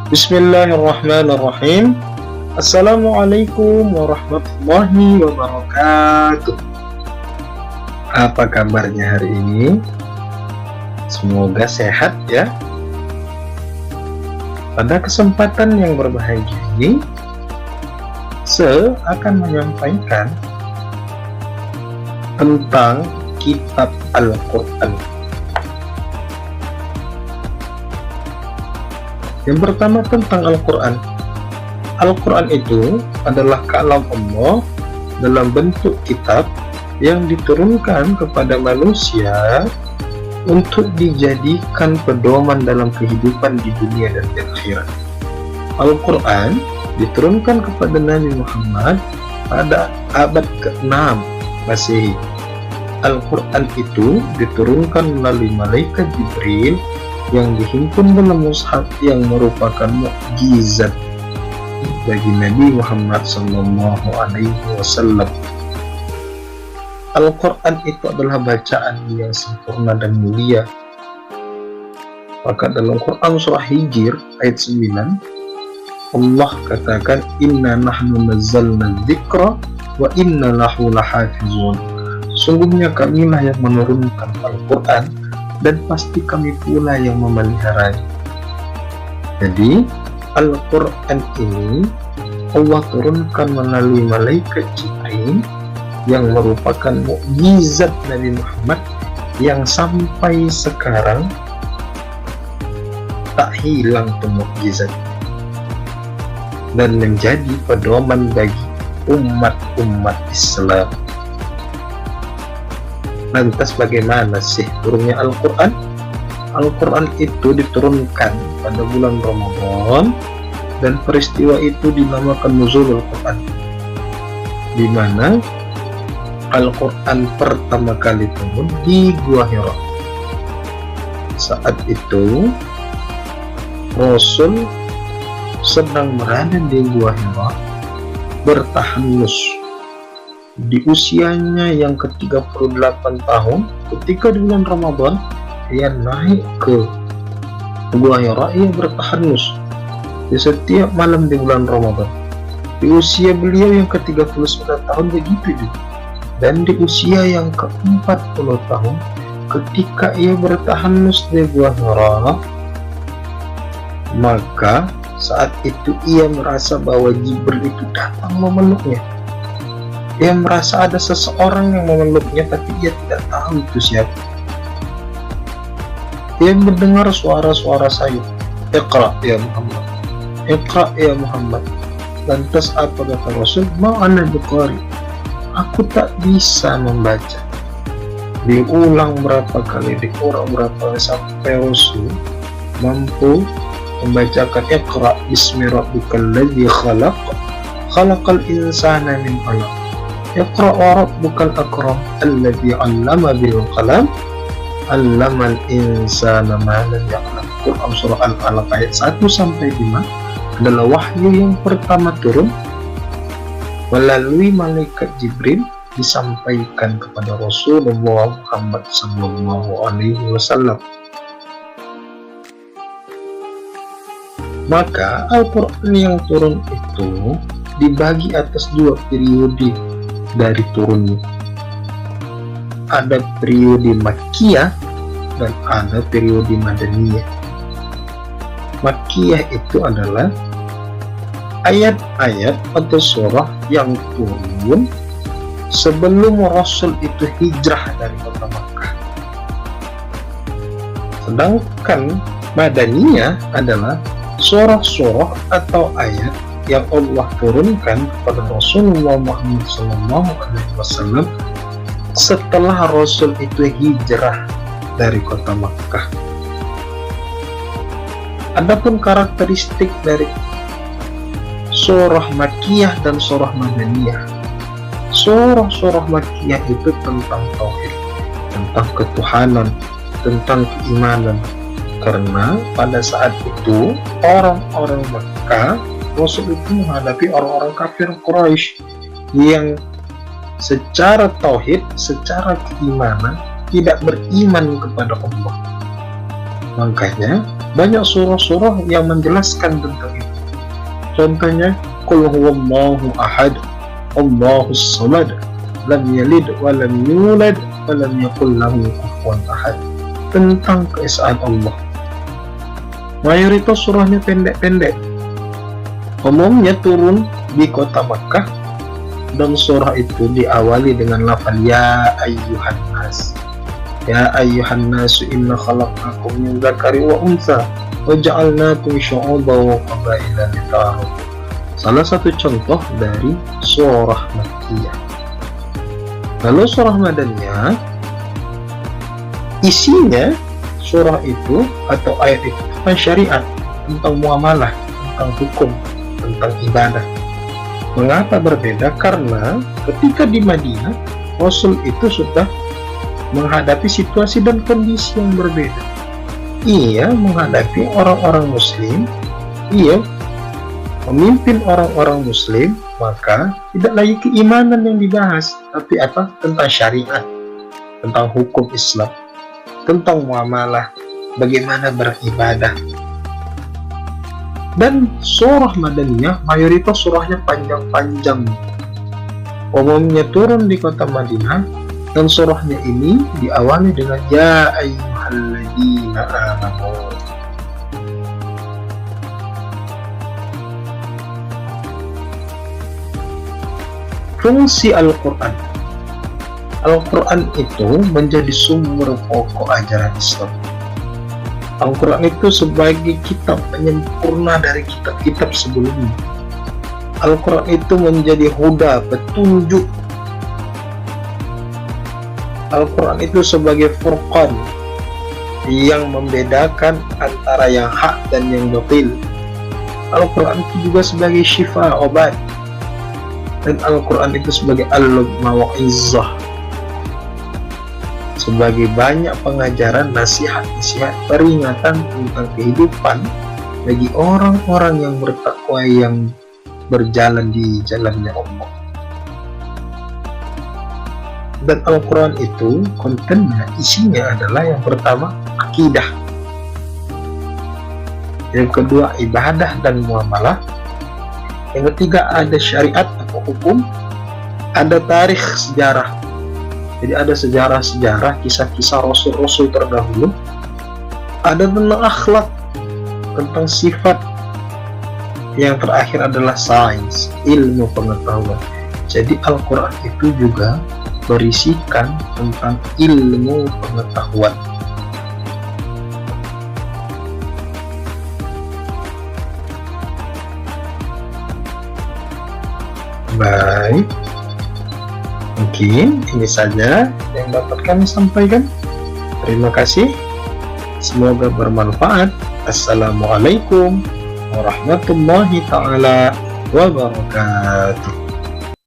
Bismillahirrahmanirrahim. Assalamualaikum warahmatullahi wabarakatuh. Apa kabarnya hari ini? Semoga sehat ya. Pada kesempatan yang berbahagia ini, saya akan menyampaikan tentang kitab Al-Quran. Yang pertama tentang Al-Quran. Al-Quran itu adalah kalam Allah dalam bentuk kitab yang diturunkan kepada manusia untuk dijadikan pedoman dalam kehidupan di dunia dan di akhirat. Al-Quran diturunkan kepada Nabi Muhammad pada abad ke-6 Masehi. Al-Quran itu diturunkan melalui malaikat Jibril yang dihimpun dalam mushaf yang merupakan mukjizat bagi Nabi Muhammad SAW. Al-Quran itu adalah bacaan yang sempurna dan mulia. Maka dalam Quran surah Hijr ayat 9, Allah katakan, Inna nahnu nazzalna dzikra wa inna lahu lahafizun. Sungguhnya kamilah yang menurunkan Al-Quran dan pasti kami pula yang memeliharanya. Jadi Al-Quran ini Allah turunkan melalui malaikat Jibril yang merupakan mukjizat Nabi Muhammad yang sampai sekarang tak hilang tuh mukjizat dan menjadi pedoman bagi umat-umat Islam. Lantas bagaimana sih turunnya Al-Quran? Al-Quran itu diturunkan pada bulan Ramadan dan peristiwa itu dinamakan Nuzulul Quran, di mana Al-Quran pertama kali turun di Gua Hira. Saat itu Rasul sedang berada di Gua Hira bertahanus di usianya yang ke-38 tahun. Ketika di bulan Ramadan ia naik ke Gua Hira, ia bertahanus di setiap malam di bulan Ramadan. Di usia beliau yang ke-39 tahun begitu juga, dan di usia yang ke-40 tahun ketika ia bertahanus di Gua Hira, maka saat itu ia merasa bahwa Jibril itu datang memeluknya. Dia merasa ada seseorang yang memeluknya, tapi dia tidak tahu itu siapa. Dia mendengar suara-suara sayup, Iqra ya Muhammad, Iqra ya Muhammad. Lantas apa kata Rasul? Ma'ana biqari, aku tak bisa membaca. Diulang berapa kali, diulang berapa kali sampai Rasul mampu membacakan Iqra bismi rabbikal ladzi khalaq, khalaqal insana min 'alaq. Iqra wa rabbukal akram alladzi 'allama bil qalam 'allamal insana ma lam ya'lam. Quran surah Al-Alaq ayat 1 sampai 5 adalah wahyu yang pertama turun melalui malaikat Jibril, disampaikan kepada Rasulullah Muhammad SAW. Maka Al-Quran yang turun itu dibagi atas dua periode dari turunnya. Ada periode Makkiyah dan ada periode Madaniyah. Makkiyah itu adalah ayat-ayat atau surah yang turun sebelum Rasul itu hijrah dari kota Makkah. Sedangkan Madaniyah adalah surah-surah atau ayat yang Allah turunkan kepada Rasulullah Muhammad SAW setelah Rasul itu hijrah dari kota Makkah. Adapun karakteristik dari surah Makkiyah dan surah Madaniyah. Surah-surah Makkiyah itu tentang tauhid, tentang ketuhanan, tentang keimanan. Karena pada saat itu orang-orang Makkah, Rasul itu menghadapi orang-orang kafir Quraisy yang secara tauhid, secara keimanan tidak beriman kepada Allah. Makanya banyak surah-surah yang menjelaskan tentang itu. Contohnya, Qul huwallahu ahad, Allahus samad, lam yalid wa lam yulad wa lam yakul lahu kufuwan ahad. Tentang keesaan Allah. Mayoritas surahnya pendek-pendek. Umumnya turun di kota Makkah, dan surah itu diawali dengan lafal ya ayyuhan nas. Ya ayyuhan nasu inna khalaqnakum min dzakari wa untha wa ja'alnakum syu'uban wa qabaila lita'arafu. Salah satu contoh dari surah Makkiyah. Lalu surah Madaniyah, isinya surah itu atau ayat itu tentang syariat, tentang muamalah, tentang hukum, tentang ibadah. Mengapa berbeda? Karena ketika di Madinah, Rasul itu sudah menghadapi situasi dan kondisi yang berbeda. Ia menghadapi orang-orang muslim, ia memimpin orang-orang muslim, maka tidak lagi keimanan yang dibahas, tapi apa? Tentang syariat, tentang hukum Islam, tentang muamalah, bagaimana beribadah. Dan surah Madaniyah, mayoritas surahnya panjang-panjang. Umumnya turun di kota Madinah, dan surahnya ini diawali dengan ya ayyuhalladzina amanu. Fungsi Al-Quran. Al-Quran itu menjadi sumber pokok ajaran Islam. Al-Quran itu sebagai kitab penyempurna dari kitab-kitab sebelumnya. Al-Quran itu menjadi huda, petunjuk. Al-Quran itu sebagai furqan yang membedakan antara yang hak dan yang batil. Al-Quran itu juga sebagai syifa, obat. Dan Al-Quran itu sebagai al-mawa'izzah, sebagai banyak pengajaran, nasihat-nasihat, peringatan tentang kehidupan bagi orang-orang yang bertakwa, yang berjalan di jalannya Allah. Dan Al-Quran itu kontennya, isinya adalah yang pertama akidah, yang kedua ibadah dan muamalah, yang ketiga ada syariat atau hukum, ada tarikh sejarah. Jadi ada sejarah-sejarah, kisah-kisah rasul-rasul terdahulu, ada tentang akhlak, tentang sifat, yang terakhir adalah sains, ilmu pengetahuan. Jadi Al-Quran itu juga berisikan tentang ilmu pengetahuan. Baik, mungkin ini saja yang dapat kami sampaikan. Terima kasih, semoga bermanfaat. Assalamualaikum warahmatullahi ta'ala wabarakatuh.